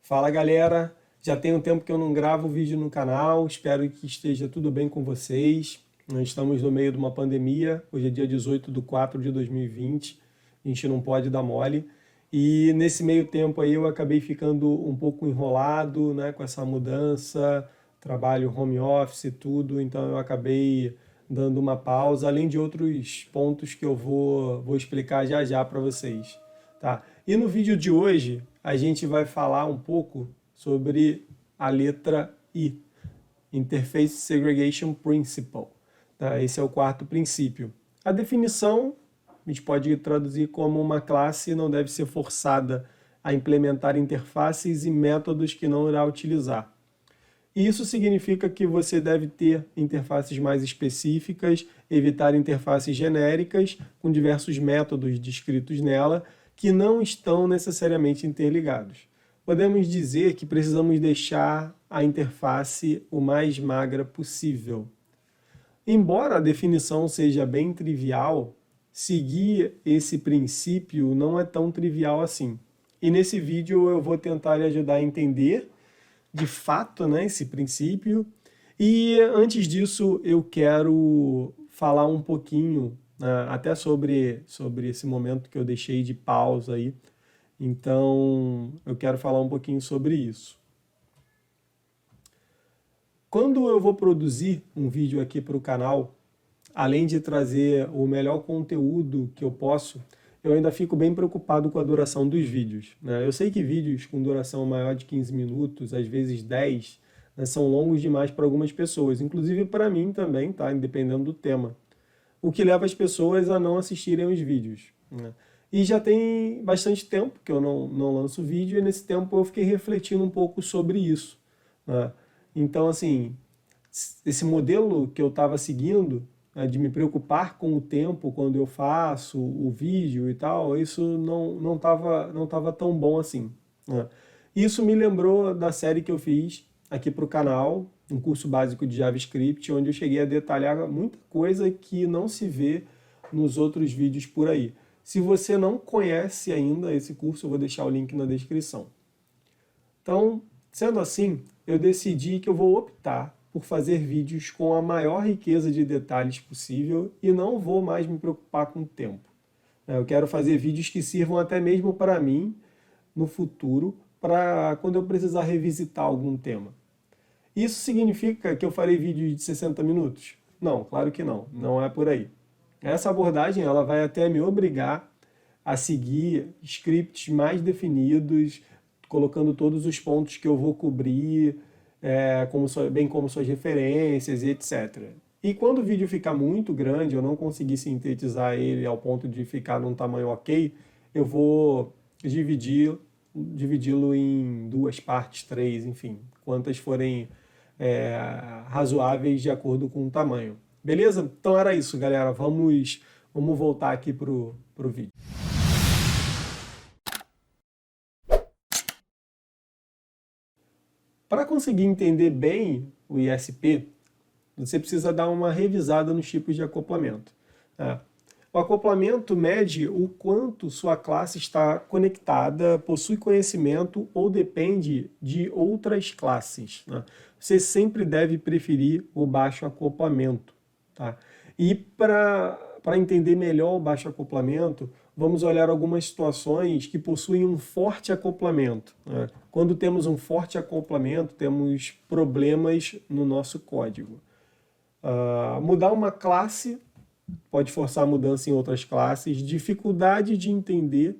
Fala galera, já tem um tempo que eu não gravo vídeo no canal, espero que esteja tudo bem com vocês. Nós estamos no meio de uma pandemia, hoje é dia 18/4/2020, a gente não pode dar mole. E nesse meio tempo aí eu acabei ficando um pouco enrolado, né, com essa mudança, trabalho home office e tudo, então eu acabei dando uma pausa, além de outros pontos que eu vou explicar já já para vocês. Tá? E no vídeo de hoje a gente vai falar um pouco sobre a letra I, Interface Segregation Principle. Tá? Esse é o quarto princípio. A definição a gente pode traduzir como uma classe não deve ser forçada a implementar interfaces e métodos que não irá utilizar. E isso significa que você deve ter interfaces mais específicas, evitar interfaces genéricas com diversos métodos descritos nela que não estão necessariamente interligados. Podemos dizer que precisamos deixar a interface o mais magra possível. Embora a definição seja bem trivial, seguir esse princípio não é tão trivial assim. E nesse vídeo eu vou tentar lhe ajudar a entender de fato, né, esse princípio. E antes disso, eu quero falar um pouquinho, né, até sobre esse momento que eu deixei de pausa aí. Então, eu quero falar um pouquinho sobre isso. Quando eu vou produzir um vídeo aqui para o canal, além de trazer o melhor conteúdo que eu posso, eu ainda fico bem preocupado com a duração dos vídeos, né? Eu sei que vídeos com duração maior de 15 minutos, às vezes 10, né, são longos demais para algumas pessoas, inclusive para mim também, tá? Dependendo do tema. O que leva as pessoas a não assistirem os vídeos, né? E já tem bastante tempo que eu não lanço vídeo, e nesse tempo eu fiquei refletindo um pouco sobre isso, né? Então, assim, esse modelo que eu estava seguindo, né, de me preocupar com o tempo quando eu faço o vídeo e tal, isso não tava tão bom assim, né? Isso me lembrou da série que eu fiz aqui para o canal, um curso básico de JavaScript, onde eu cheguei a detalhar muita coisa que não se vê nos outros vídeos por aí. Se você não conhece ainda esse curso, eu vou deixar o link na descrição. Então, sendo assim, eu decidi que eu vou optar por fazer vídeos com a maior riqueza de detalhes possível e não vou mais me preocupar com o tempo. Eu quero fazer vídeos que sirvam até mesmo para mim no futuro, para quando eu precisar revisitar algum tema. Isso significa que eu farei vídeos de 60 minutos? Não, claro que não, não é por aí. Essa abordagem ela vai até me obrigar a seguir scripts mais definidos, colocando todos os pontos que eu vou cobrir, bem como suas referências e etc. E quando o vídeo ficar muito grande, eu não conseguir sintetizar ele ao ponto de ficar num tamanho ok, eu vou dividi-lo em duas partes, três, enfim, quantas forem razoáveis de acordo com o tamanho. Beleza? Então era isso, galera. Vamos voltar aqui pro vídeo. Para conseguir entender bem o ISP, você precisa dar uma revisada nos tipos de acoplamento, né? O acoplamento mede o quanto sua classe está conectada, possui conhecimento ou depende de outras classes, né? Você sempre deve preferir o baixo acoplamento, tá? E para entender melhor o baixo acoplamento, vamos olhar algumas situações que possuem um forte acoplamento, né? Quando temos um forte acoplamento, temos problemas no nosso código. Mudar uma classe pode forçar a mudança em outras classes, dificuldade de entender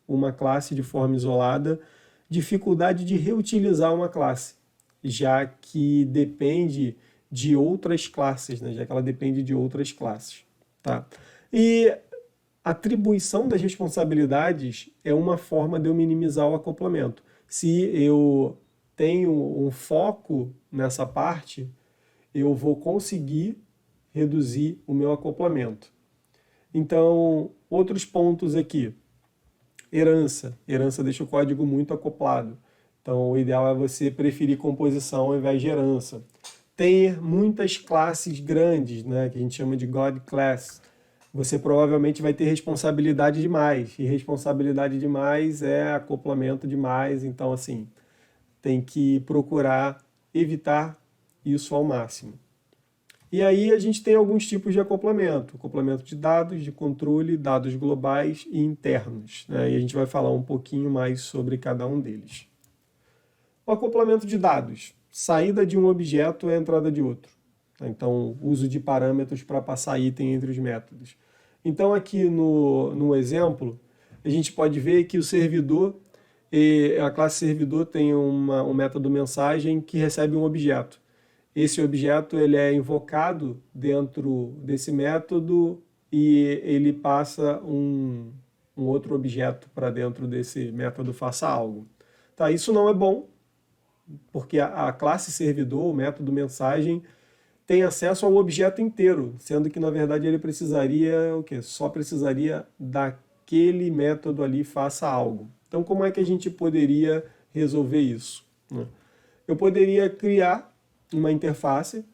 uma classe de forma isolada, dificuldade de reutilizar uma classe, já que depende de outras classes, né? Já que ela depende de outras classes, tá? E atribuição das responsabilidades é uma forma de eu minimizar o acoplamento. Se eu tenho um foco nessa parte, eu vou conseguir reduzir o meu acoplamento. Então, outros pontos aqui. Herança. Herança deixa o código muito acoplado. Então, o ideal é você preferir composição ao invés de herança. Ter muitas classes grandes, né, que a gente chama de God Class. Você provavelmente vai ter responsabilidade demais. E responsabilidade demais é acoplamento demais. Então, assim, tem que procurar evitar isso ao máximo. E aí a gente tem alguns tipos de acoplamento. Acoplamento de dados, de controle, dados globais e internos, né? E a gente vai falar um pouquinho mais sobre cada um deles. O acoplamento de dados. Saída de um objeto é a entrada de outro. Então, uso de parâmetros para passar item entre os métodos. Então, aqui no exemplo, a gente pode ver que o servidor, a classe servidor tem um método mensagem que recebe um objeto. Esse objeto ele é invocado dentro desse método e ele passa um outro objeto para dentro desse método faça algo. Tá, isso não é bom, porque a classe servidor, o método mensagem, tem acesso ao objeto inteiro, sendo que na verdade ele precisaria o quê? Só precisaria daquele método ali faça algo. Então como é que a gente poderia resolver isso, né? Eu poderia criar uma interface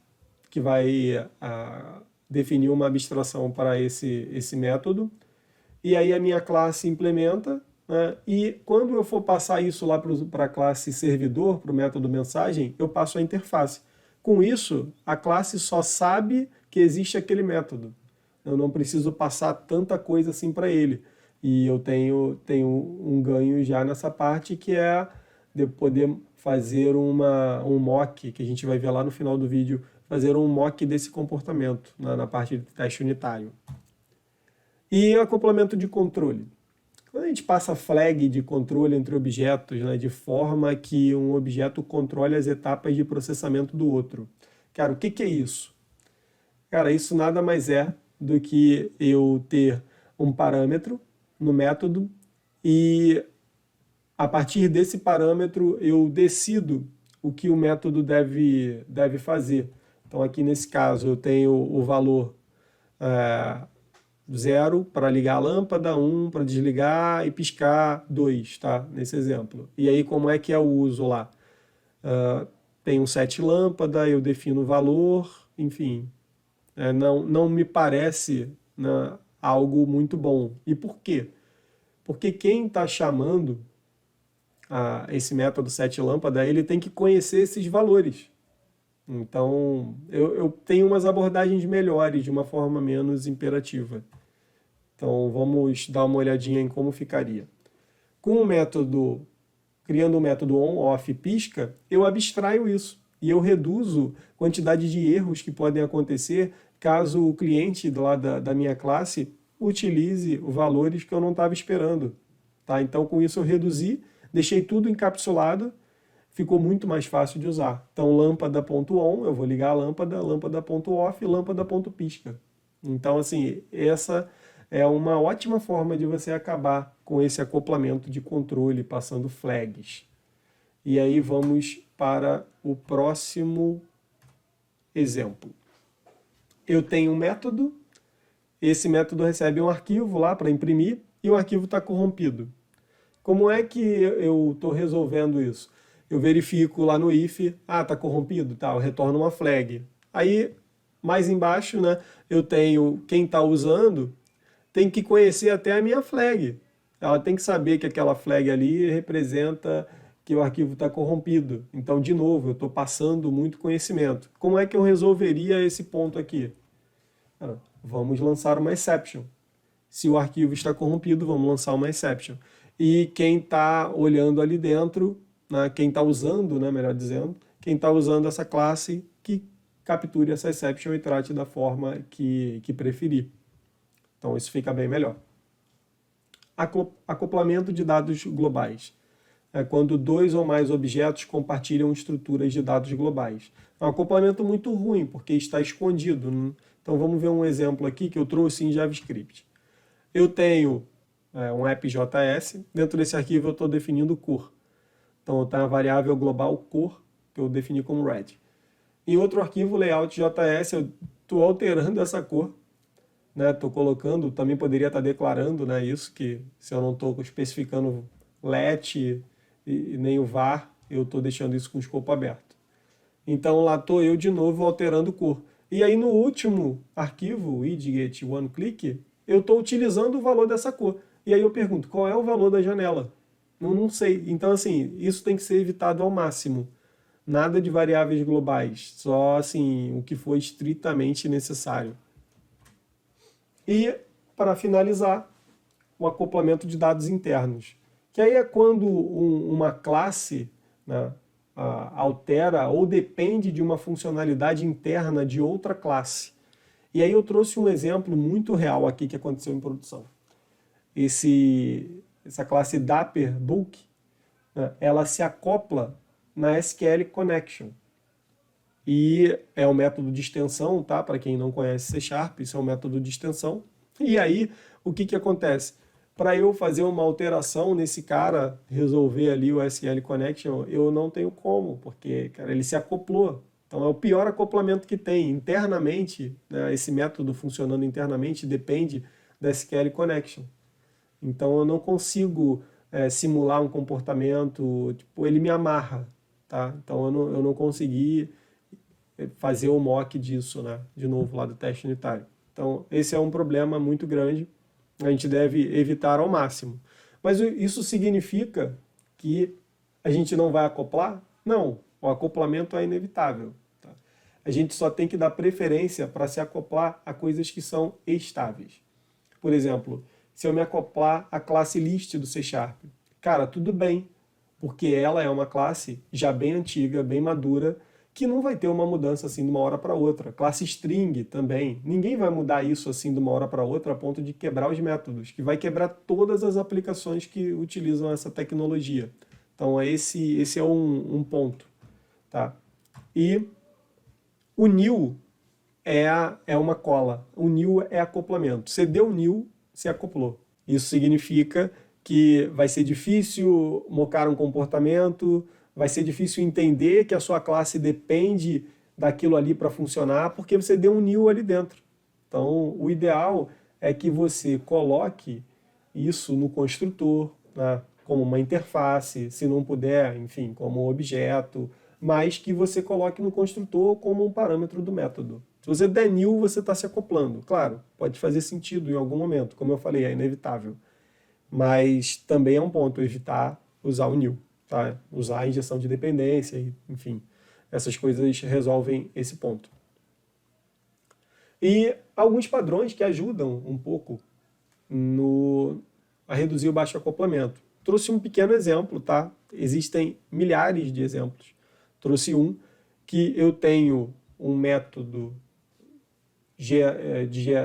que vai definir uma abstração para esse método, e aí a minha classe implementa, né? E quando eu for passar isso lá para a classe servidor, para o método mensagem, eu passo a interface. Com isso, a classe só sabe que existe aquele método. Eu não preciso passar tanta coisa assim para ele. E eu tenho um ganho já nessa parte, que é de poder fazer um mock, que a gente vai ver lá no final do vídeo, fazer um mock desse comportamento na parte de teste unitário. E acoplamento de controle. Quando a gente passa flag de controle entre objetos, né, de forma que um objeto controle as etapas de processamento do outro. Cara, o que é isso? Cara, isso nada mais é do que eu ter um parâmetro no método e a partir desse parâmetro eu decido o que o método deve fazer. Então aqui nesse caso eu tenho o valor 0 para ligar a lâmpada, 1 para desligar e piscar 2, tá? Nesse exemplo. E aí como é que é o uso lá? Tem um set lâmpada, eu defino o valor, enfim. Não me parece, né, algo muito bom. E por quê? Porque quem está chamando esse método set lâmpada, ele tem que conhecer esses valores. Então, eu tenho umas abordagens melhores, de uma forma menos imperativa. Então, vamos dar uma olhadinha em como ficaria. Com o método, criando o método on, off, pisca, eu abstraio isso. E eu reduzo a quantidade de erros que podem acontecer caso o cliente lá da minha classe utilize valores que eu não estava esperando. Tá? Então, com isso eu reduzi, deixei tudo encapsulado, ficou muito mais fácil de usar. Então, lâmpada.on, eu vou ligar a lâmpada, lâmpada.off, lâmpada.pisca. Então, assim, essa é uma ótima forma de você acabar com esse acoplamento de controle, passando flags. E aí vamos para o próximo exemplo. Eu tenho um método, esse método recebe um arquivo lá para imprimir e o arquivo está corrompido. Como é que eu estou resolvendo isso? Eu verifico lá no if, está corrompido, tá, eu retorno uma flag. Aí, mais embaixo, né, eu tenho quem está usando, tem que conhecer até a minha flag. Ela tem que saber que aquela flag ali representa que o arquivo está corrompido. Então, de novo, eu estou passando muito conhecimento. Como é que eu resolveria esse ponto aqui? Vamos lançar uma exception. Se o arquivo está corrompido, vamos lançar uma exception. E quem está olhando ali dentro, né, quem está usando, né, melhor dizendo, quem está usando essa classe, que capture essa exception e trate da forma que preferir. Então isso fica bem melhor. Acoplamento de dados globais. É quando dois ou mais objetos compartilham estruturas de dados globais. É um acoplamento muito ruim, porque está escondido. Então vamos ver um exemplo aqui que eu trouxe em JavaScript. Eu tenho um app.js, dentro desse arquivo eu estou definindo cor. Então está a variável global cor, que eu defini como red. Em outro arquivo, layout.js, eu estou alterando essa cor. Estou colocando, também poderia estar declarando, né, isso, que se eu não estou especificando let e nem o var, eu estou deixando isso com o escopo aberto. Então lá estou eu de novo alterando cor. E aí no último arquivo, widget oneclick, eu estou utilizando o valor dessa cor. E aí eu pergunto, qual é o valor da janela? Não sei. Então, assim, isso tem que ser evitado ao máximo. Nada de variáveis globais, só assim, o que for estritamente necessário. E, para finalizar, o acoplamento de dados internos, que aí é quando uma classe, né, altera ou depende de uma funcionalidade interna de outra classe. E aí eu trouxe um exemplo muito real aqui que aconteceu em produção. Essa classe Dapper Book, né, ela se acopla na SQL Connection. E é um método de extensão, tá? Para quem não conhece C Sharp, isso é um método de extensão. E aí, o que acontece? Para eu fazer uma alteração nesse cara, resolver ali o SQL Connection, eu não tenho como, porque, cara, ele se acoplou. Então é o pior acoplamento que tem. Internamente, né, esse método funcionando internamente depende da SQL Connection. Então eu não consigo simular um comportamento, tipo, ele me amarra, tá? Então eu não consegui fazer o mock disso, né? De novo, lá do teste unitário. Então esse é um problema muito grande, a gente deve evitar ao máximo. Mas isso significa que a gente não vai acoplar? Não, o acoplamento é inevitável. Tá? A gente só tem que dar preferência para se acoplar a coisas que são estáveis. Por exemplo, se eu me acoplar à classe list do C Sharp, cara, tudo bem, porque ela é uma classe já bem antiga, bem madura, que não vai ter uma mudança assim de uma hora para outra. Classe string também, ninguém vai mudar isso assim de uma hora para outra a ponto de quebrar os métodos, que vai quebrar todas as aplicações que utilizam essa tecnologia. Então esse é um ponto. Tá? E o new é uma cola, o new é acoplamento. Você deu new, se acoplou. Isso significa que vai ser difícil mocar um comportamento, vai ser difícil entender que a sua classe depende daquilo ali para funcionar, porque você deu um new ali dentro. Então, o ideal é que você coloque isso no construtor, né, como uma interface, se não puder, enfim, como um objeto, mas que você coloque no construtor como um parâmetro do método. Se você der new, você está se acoplando. Claro, pode fazer sentido em algum momento, como eu falei, é inevitável. Mas também é um ponto evitar usar o new, tá? Usar a injeção de dependência, enfim, essas coisas resolvem esse ponto. E alguns padrões que ajudam um pouco a reduzir o baixo acoplamento. Trouxe um pequeno exemplo, tá? Existem milhares de exemplos. Trouxe um que eu tenho um método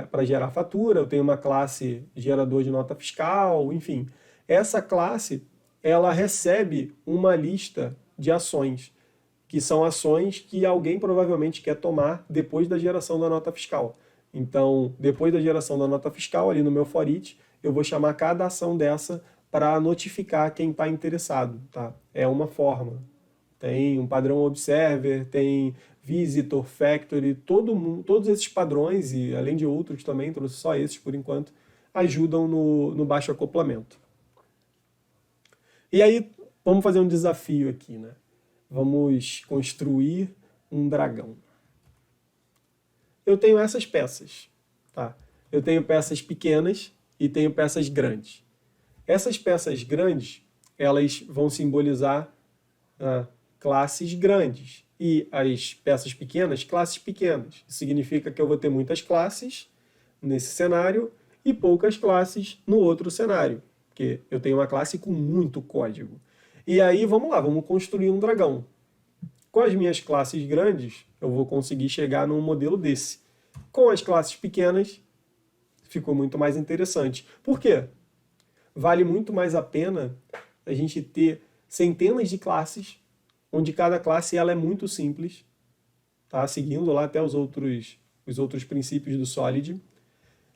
para gerar fatura, eu tenho uma classe gerador de nota fiscal, enfim. Essa classe, ela recebe uma lista de ações, que são ações que alguém provavelmente quer tomar depois da geração da nota fiscal. Então, depois da geração da nota fiscal, ali no meu for each, eu vou chamar cada ação dessa para notificar quem está interessado. Tá? É uma forma. Tem um padrão observer, tem visitor, factory, todos esses padrões, e além de outros também, trouxe só esses por enquanto, ajudam no baixo acoplamento. E aí, vamos fazer um desafio aqui, né? Vamos construir um dragão. Eu tenho essas peças, tá? Eu tenho peças pequenas e tenho peças grandes. Essas peças grandes, elas vão simbolizar classes grandes. E as peças pequenas, classes pequenas. Isso significa que eu vou ter muitas classes nesse cenário e poucas classes no outro cenário. Porque eu tenho uma classe com muito código. E aí, vamos lá, vamos construir um dragão. Com as minhas classes grandes, eu vou conseguir chegar num modelo desse. Com as classes pequenas, ficou muito mais interessante. Por quê? Vale muito mais a pena a gente ter centenas de classes, onde cada classe ela é muito simples, tá? Seguindo lá até os outros princípios do Solid.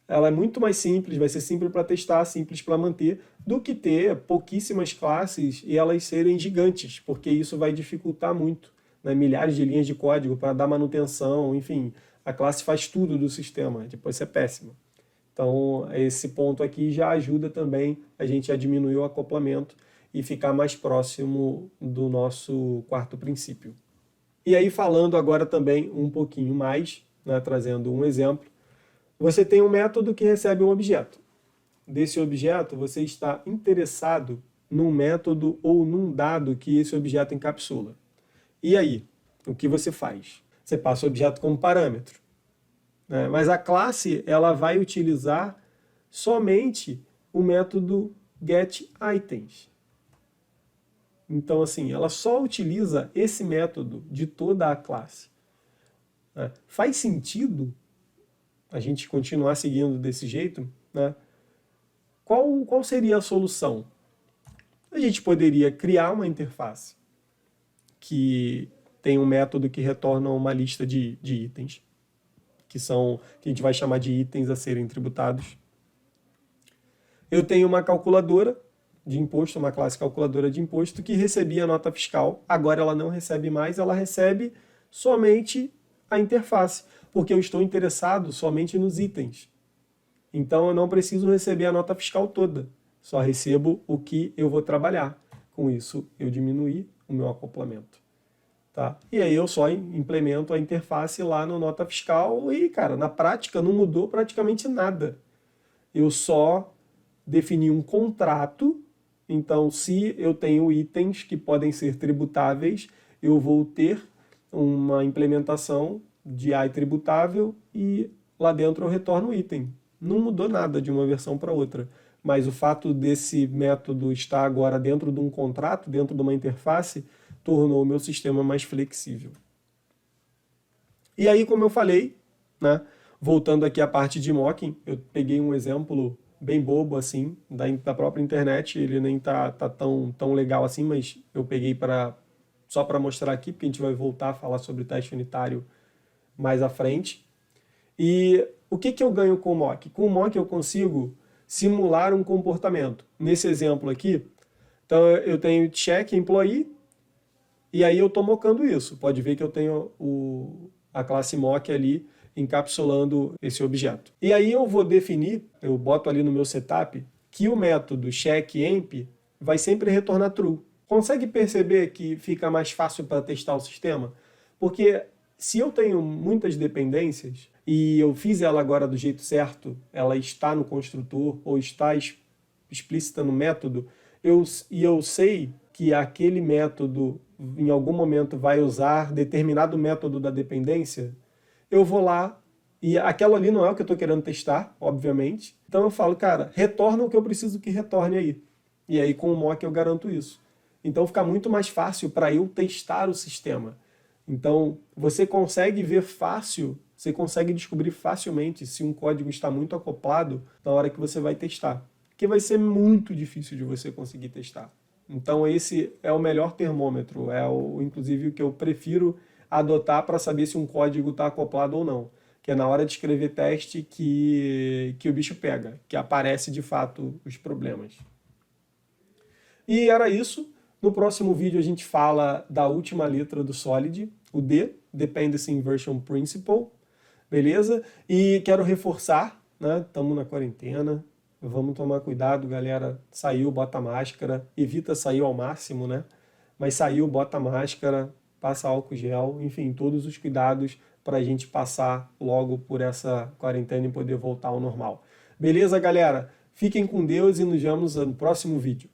Ela é muito mais simples, vai ser simples para testar, simples para manter, do que ter pouquíssimas classes e elas serem gigantes, porque isso vai dificultar muito, né? Milhares de linhas de código para dar manutenção, enfim, a classe faz tudo do sistema, depois isso é péssimo. Então, esse ponto aqui já ajuda também a gente a diminuir o acoplamento e ficar mais próximo do nosso quarto princípio. E aí, falando agora também um pouquinho mais, né, trazendo um exemplo, você tem um método que recebe um objeto. Desse objeto, você está interessado num método ou num dado que esse objeto encapsula. E aí, o que você faz? Você passa o objeto como parâmetro, né? Mas a classe ela vai utilizar somente o método getItems. Então, assim, ela só utiliza esse método de toda a classe. Né? Faz sentido a gente continuar seguindo desse jeito? Né? Qual seria a solução? A gente poderia criar uma interface que tem um método que retorna uma lista de itens, que a gente vai chamar de itens a serem tributados. Eu tenho uma calculadora de imposto, uma classe calculadora de imposto, que recebia a nota fiscal. Agora ela não recebe mais, ela recebe somente a interface, porque eu estou interessado somente nos itens. Então eu não preciso receber a nota fiscal toda, só recebo o que eu vou trabalhar. Com isso, eu diminuí o meu acoplamento. Tá? E aí eu só implemento a interface lá no nota fiscal e, cara, na prática não mudou praticamente nada. Eu só defini um contrato. Então, se eu tenho itens que podem ser tributáveis, eu vou ter uma implementação de AI tributável e lá dentro eu retorno o item. Não mudou nada de uma versão para outra. Mas o fato desse método estar agora dentro de um contrato, dentro de uma interface, tornou o meu sistema mais flexível. E aí, como eu falei, né, voltando aqui à parte de mocking, eu peguei um exemplo bem bobo assim, da própria internet, ele nem tá tão legal assim, mas eu peguei só para mostrar aqui, porque a gente vai voltar a falar sobre teste unitário mais à frente. E o que eu ganho com o mock? Com o mock eu consigo simular um comportamento. Nesse exemplo aqui, então eu tenho check employee, e aí eu estou mocando isso. Pode ver que eu tenho a classe mock ali encapsulando esse objeto. E aí eu vou definir, eu boto ali no meu setup, que o método checkEmp vai sempre retornar true. Consegue perceber que fica mais fácil para testar o sistema? Porque se eu tenho muitas dependências e eu fiz ela agora do jeito certo, ela está no construtor ou está explícita no método, eu sei que aquele método em algum momento vai usar determinado método da dependência, eu vou lá, e aquela ali não é o que eu estou querendo testar, obviamente. Então eu falo, cara, retorna o que eu preciso que retorne aí. E aí com o mock eu garanto isso. Então fica muito mais fácil para eu testar o sistema. Então você consegue ver fácil, você consegue descobrir facilmente se um código está muito acoplado na hora que você vai testar. Porque vai ser muito difícil de você conseguir testar. Então esse é o melhor termômetro, inclusive o que eu prefiro adotar para saber se um código está acoplado ou não. Que é na hora de escrever teste que o bicho pega, que aparece de fato os problemas. E era isso. No próximo vídeo a gente fala da última letra do Solid, o D, Dependency Inversion Principle, beleza? E quero reforçar, né? Estamos na quarentena, vamos tomar cuidado, galera. Saiu, bota máscara, evita sair ao máximo, né? Mas saiu, bota máscara, passa álcool gel, enfim, todos os cuidados para a gente passar logo por essa quarentena e poder voltar ao normal. Beleza, galera? Fiquem com Deus e nos vemos no próximo vídeo.